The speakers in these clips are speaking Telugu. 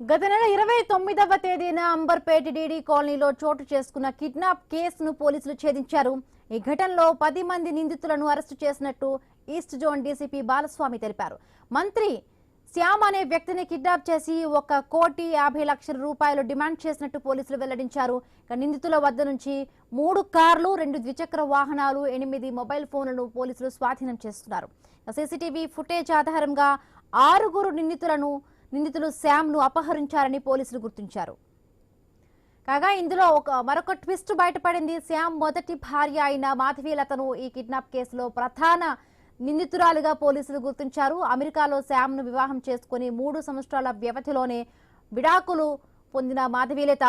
గత నెల 29వ తేదీన అంబర్పేట డీడీ కాలనీలో చోటు చేసుకున్న కిడ్నాప్ కేసును పోలీసులు ఛేదించారు. ఈ ఘటనలో 10 మంది నిందితులను అరెస్టు చేసినట్టు ఈస్ట్ జోన్ డీసీపీ బాలస్వామి తెలిపారు. మంత్రి శ్యామ్ అనే వ్యక్తిని కిడ్నాప్ చేసి 1,50,00,000 రూపాయలు డిమాండ్ చేసినట్టు పోలీసులు వెల్లడించారు. నిందితుల వద్ద నుంచి 3 కార్లు, 2 ద్విచక్ర వాహనాలు, 8 మొబైల్ ఫోన్లను పోలీసులు స్వాధీనం చేస్తున్నారు. సీసీటీవీ ఫుటేజ్ ఆధారంగా 6 నిందితులు శ్యామ్ ను అపహరించారని పోలీసులు గుర్తించారు. కాగా ఇందులో మరొక ట్విస్ట్ బయటపడింది. శ్యామ్ మొదటి భార్య అయిన మాధవీలతను ఈ కిడ్నాప్ కేసులో ప్రధాన నిందితురాలిగా పోలీసులు గుర్తించారు. అమెరికాలో శ్యామ్ ను వివాహం చేసుకుని 3 సంవత్సరాల వ్యవధిలోనే విడాకులు పొందిన మాధవీలత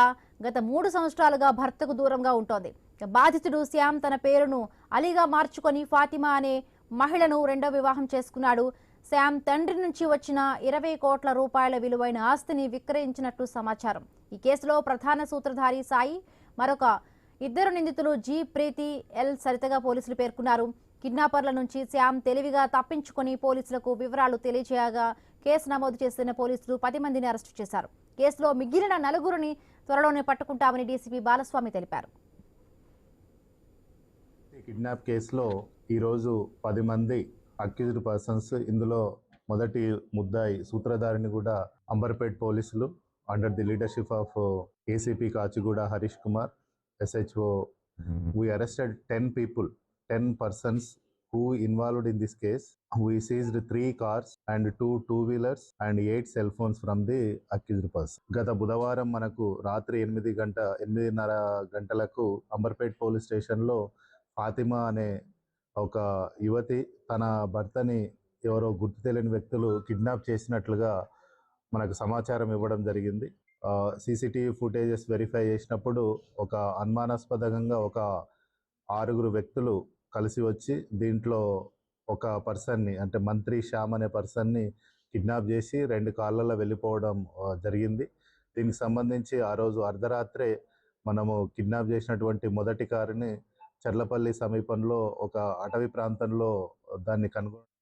గత 3 సంవత్సరాలుగా భర్తకు దూరంగా ఉంటోంది. బాధితుడు శ్యామ్ తన పేరును అలీగా మార్చుకొని ఫాతిమా అనే మహిళను రెండో వివాహం చేసుకున్నాడు. శ్యామ్ తండ్రి నుంచి వచ్చిన 20 కోట్ల రూపాయల విలువైన ఆస్తిని విక్రయించినట్టు సమాచారం. ఈ కేసులో ప్రధాన సూత్రధారి సాయి, మరొక 2 నిందితులు జి ప్రీతి, ఎల్ సరితగా పోలీసులు పేర్కొన్నారు. కిడ్నాపర్ల నుంచి శ్యామ్ తెలివిగా తప్పించుకొని పోలీసులకు వివరాలు తెలియజేయగా కేసు నమోదు చేసిన పోలీసులు 10 మందిని అరెస్టు చేశారు. కేసులో మిగిలిన 4 త్వరలోనే పట్టుకుంటామని డీసీపీ బాలస్వామి తెలిపారు. కిడ్నాప్ కేసులో ఈరోజు 10 మంది అక్యూజ్డ్ పర్సన్స్, ఇందులో మొదటి ముద్దాయి సూత్రధారిని కూడా అంబర్పేట్ పోలీసులు under the leadership of ACP Kachiguda Harish Kumar, SHO. We arrested 10 persons who involved in this case. We seized 3 cars and 2 two-wheelers and 8 cell phones from the accused person. గత బుధవారం మనకు రాత్రి 8:30 గంటలకు అంబర్పేట్ పోలీస్ స్టేషన్లో ఫాతిమా అనే ఒక యువతి తన భర్తని ఎవరో గుర్తు తెలియని వ్యక్తులు కిడ్నాప్ చేసినట్లుగా మనకు సమాచారం ఇవ్వడం జరిగింది. సీసీటీవీ ఫుటేజెస్ వెరిఫై చేసినప్పుడు ఒక అనుమానాస్పదంగా ఒక 6 వ్యక్తులు కలిసి వచ్చి దీంట్లో ఒక పర్సన్ని, అంటే మంత్రి శ్యామ్ అనే పర్సన్ని కిడ్నాప్ చేసి 2 కార్లలో వెళ్ళిపోవడం జరిగింది. దీనికి సంబంధించి ఆ రోజు అర్ధరాత్రే మనము కిడ్నాప్ చేసినటువంటి మొదటి కారుని చర్లపల్లి సమీపంలో ఒక అటవీ ప్రాంతంలో దాన్ని కనుగొని